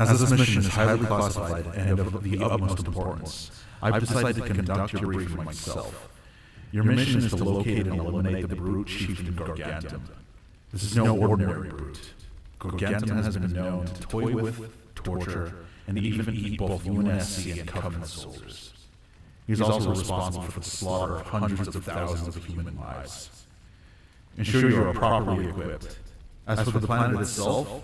As this mission is highly classified and of the utmost importance, I've decided to conduct your briefing myself. Your mission is to locate and eliminate the brute chieftain Gargantum. This is no ordinary brute. Gargantum has been known to toy with, torture, and even eat both UNSC and Covenant soldiers. He is also responsible for the slaughter of hundreds of thousands of human lives. Ensure you are properly equipped. As for the planet itself,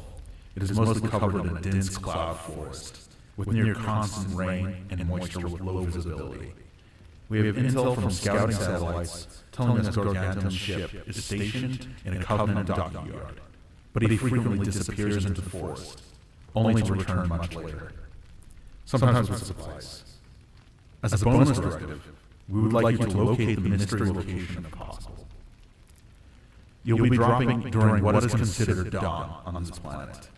it is mostly covered in a dense cloud forest, with near constant rain and moisture with low visibility. We have intel from scouting satellites telling us Gargantum's ship is stationed in a Covenant docking yard, but he frequently disappears into the forest, only to return much later, sometimes with supplies. As a bonus directive, we would like you to locate the Ministry location if possible. You'll be dropping during what is considered dawn on this planet,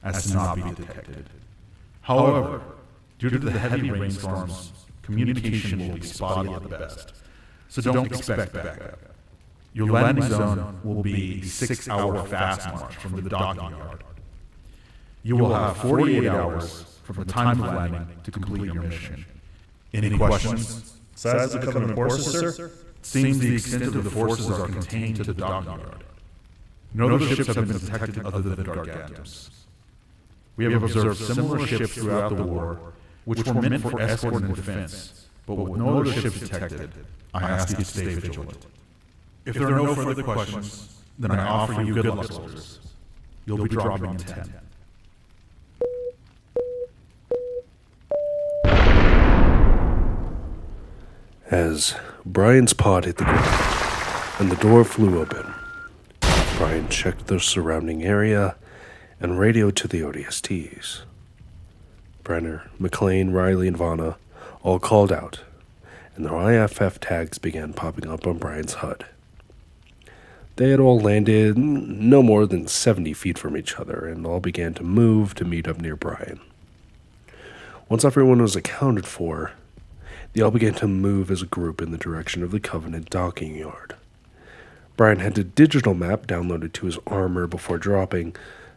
as to not be detected. However, due to the heavy rainstorms, communication will be spotty at the best, so don't expect backup. Your landing zone will be a 6-hour fast march from the docking yard. You will have 48 hours from the time of landing to complete your mission. Any questions? Size of the Covenant forces, sir? Seems the extent of the forces are contained to the docking yard. No other ships have been detected other than Gargantum's. We have observed similar ships throughout the war, which were meant for escort and defense, but with no other ships detected, I ask you to stay vigilant. If there are no further questions, then I offer you good luck, soldiers. You'll be dropping in 10. As Brian's pod hit the ground and the door flew open, Brian checked the surrounding area and radioed to the ODSTs. Brenner, McClain, Riley, and Vanna all called out, and their IFF tags began popping up on Brian's HUD. They had all landed no more than 70 feet from each other, and all began to move to meet up near Brian. Once everyone was accounted for, they all began to move as a group in the direction of the Covenant docking yard. Brian had a digital map downloaded to his armor before dropping,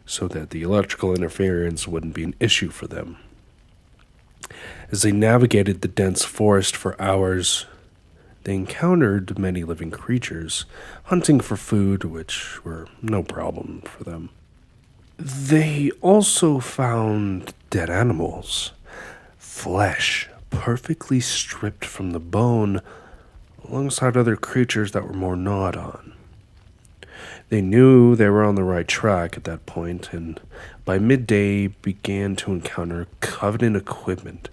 so that the electrical interference wouldn't be an issue for them. As they navigated the dense forest for hours, they encountered many living creatures, hunting for food, which were no problem for them. They also found dead animals, flesh perfectly stripped from the bone, alongside other creatures that were more gnawed on. They knew they were on the right track at that point, and by midday began to encounter Covenant equipment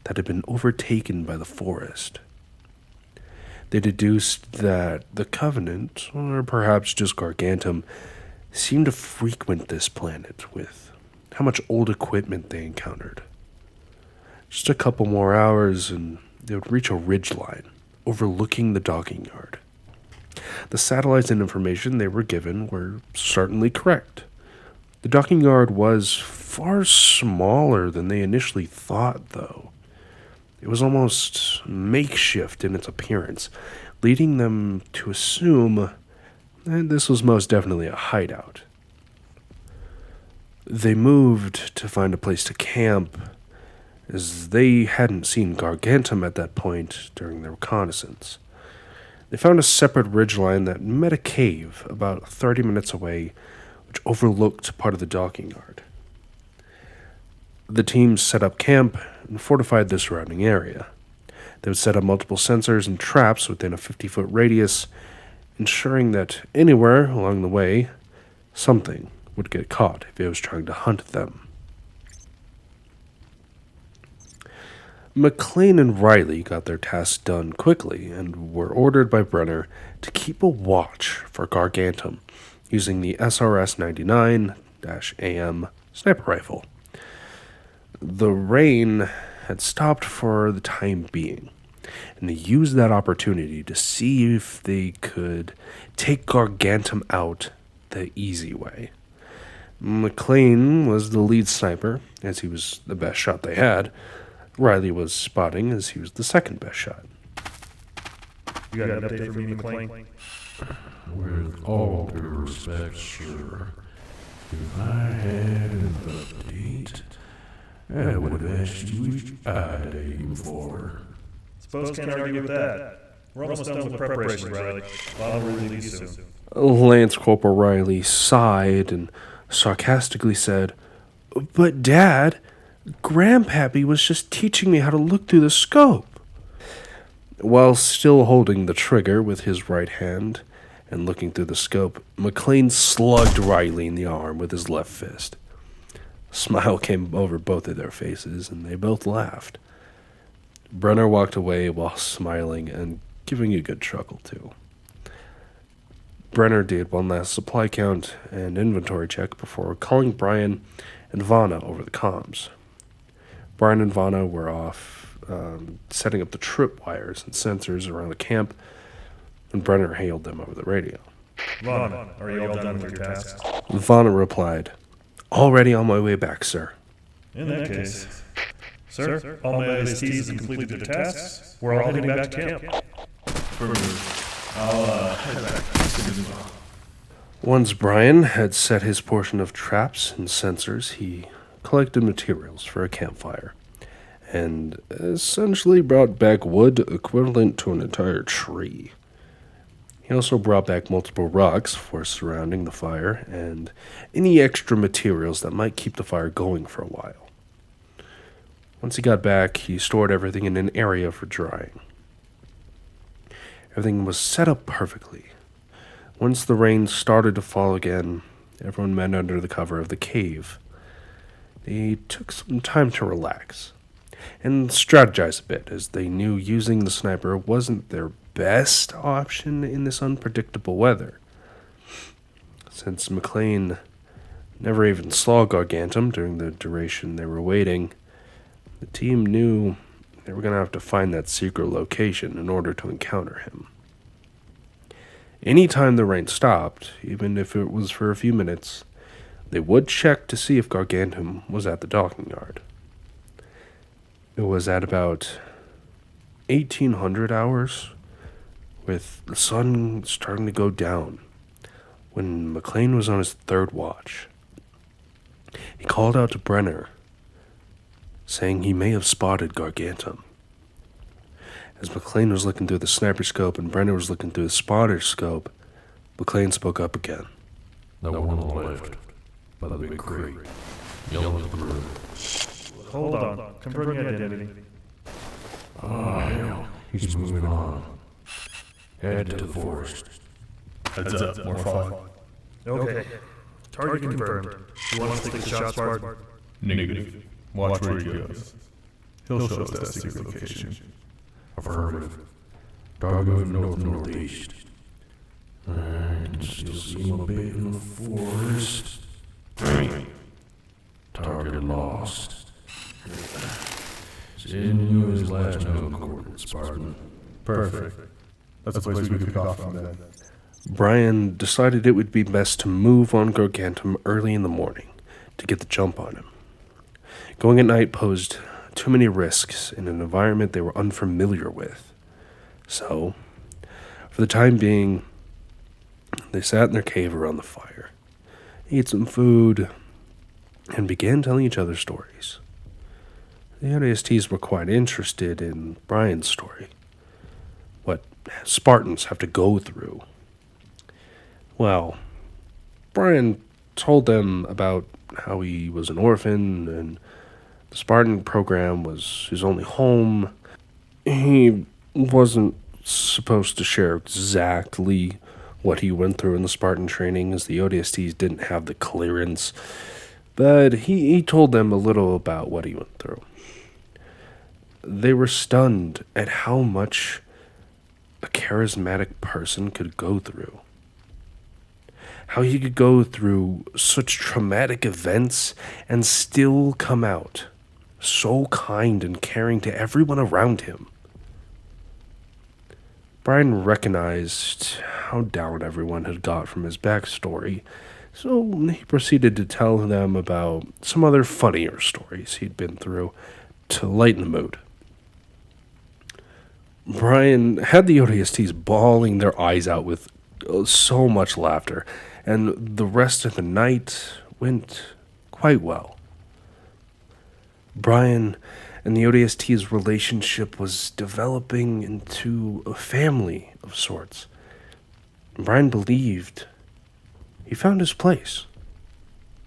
that had been overtaken by the forest. They deduced that the Covenant, or perhaps just Gargantum, seemed to frequent this planet with how much old equipment they encountered. Just a couple more hours and they would reach a ridgeline overlooking the docking yard. The satellites and information they were given were certainly correct. The docking yard was far smaller than they initially thought, though. It was almost makeshift in its appearance, leading them to assume that this was most definitely a hideout. They moved to find a place to camp, as they hadn't seen Gargantum at that point during their reconnaissance. They found a separate ridgeline that met a cave about 30 minutes away, which overlooked part of the docking yard. The team set up camp and fortified the surrounding area. They would set up multiple sensors and traps within a 50-foot radius, ensuring that anywhere along the way, something would get caught if it was trying to hunt them. McClain and Riley got their task done quickly and were ordered by Brenner to keep a watch for Gargantum using the SRS-99-AM sniper rifle. The rain had stopped for the time being, and they used that opportunity to see if they could take Gargantum out the easy way. McClain was the lead sniper, as he was the best shot they had. Riley was spotting, as he was the second best shot. You got an update for me, McClain? With all due respect, sir, if I had an update, I would have asked you which I'd aim for. Suppose can't argue with that. We're almost done with preparation, Riley. I'll really leave soon. Lance Corporal Riley sighed and sarcastically said, "But Dad, Grandpappy was just teaching me how to look through the scope." While still holding the trigger with his right hand and looking through the scope, McClain slugged Riley in the arm with his left fist. A smile came over both of their faces, and they both laughed. Brenner walked away while smiling and giving a good chuckle, too. Brenner did one last supply count and inventory check before calling Brian and Vanna over the comms. Brian and Vanna were off setting up the tripwires and sensors around the camp, and Brenner hailed them over the radio. Vanna, are you all done with your tasks? Vanna replied, "Already on my way back, sir." In that case, sir, all my ASTs have completed their tasks. We're all heading back to camp. I'll head back as soon as well. Once Brian had set his portion of traps and sensors, he collected materials for a campfire and essentially brought back wood equivalent to an entire tree. He also brought back multiple rocks for surrounding the fire and any extra materials that might keep the fire going for a while. Once he got back, he stored everything in an area for drying. Everything was set up perfectly. Once the rain started to fall again, everyone met under the cover of the cave. They took some time to relax and strategize a bit, as they knew using the sniper wasn't their best option in this unpredictable weather. Since McClain never even saw Gargantum during the duration they were waiting, the team knew they were going to have to find that secret location in order to encounter him. Anytime the rain stopped, even if it was for a few minutes, they would check to see if Gargantum was at the docking yard. It was at about 1800 hours, with the sun starting to go down, when McClain was on his third watch. He called out to Brenner, saying he may have spotted Gargantum. As McClain was looking through the sniper scope and Brenner was looking through the spotter scope, McClain spoke up again. That one on the left, by the big crate, yelling at the room. Hold on. Confirming identity. Ah, hell. He's moving on. Head to the forest. Heads up, more fog. Okay. Target confirmed. You want us to take the shot, Spartan? Negative. Watch where he goes. He'll show us that secret location. Affirmative. Target north-northeast. I can still see him a bit in the forest. Target lost. Send you his last known coordinates, Spartan. Perfect. That's the place we could pick off from then. Brian decided it would be best to move on Gargantum early in the morning to get the jump on him. Going at night posed too many risks in an environment they were unfamiliar with. So, for the time being, they sat in their cave around the fire, ate some food, and began telling each other stories. The ODSTs were quite interested in Brian's story, what Spartans have to go through. Well, Brian told them about how he was an orphan and the Spartan program was his only home. He wasn't supposed to share exactly what he went through in the Spartan training, as the ODSTs didn't have the clearance, but he told them a little about what he went through. They were stunned at how much a charismatic person could go through. How he could go through such traumatic events and still come out so kind and caring to everyone around him. Brian recognized how down everyone had got from his backstory, so he proceeded to tell them about some other funnier stories he'd been through to lighten the mood. Brian had the ODSTs bawling their eyes out with so much laughter, and the rest of the night went quite well. Brian and the ODST's relationship was developing into a family of sorts. Brian believed he found his place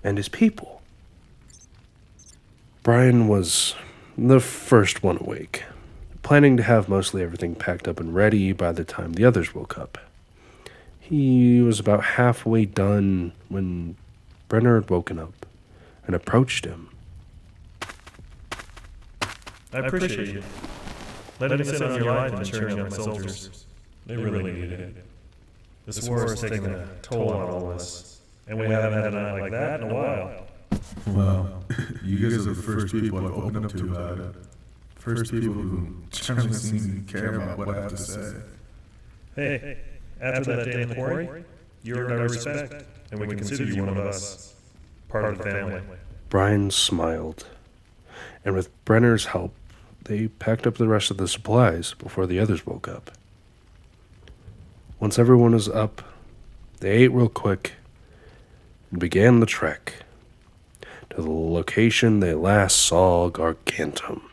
and his people. Brian was the first one awake, planning to have mostly everything packed up and ready by the time the others woke up. He was about halfway done when Brenner had woken up and approached him. I appreciate you. Letting me sit on your life and cheering on my soldiers. They really needed it. This war is taking a toll on all of us, and we haven't had a night like that in a while. Well, you guys are the first people I've opened up to about it. First people who generally seem to care about what I have to say. Hey, after that day in the quarry, you earned our respect, and we consider you one of us, part of the family. Brian smiled, and with Brenner's help, they packed up the rest of the supplies before the others woke up. Once everyone was up, they ate real quick and began the trek to the location they last saw Gargantum.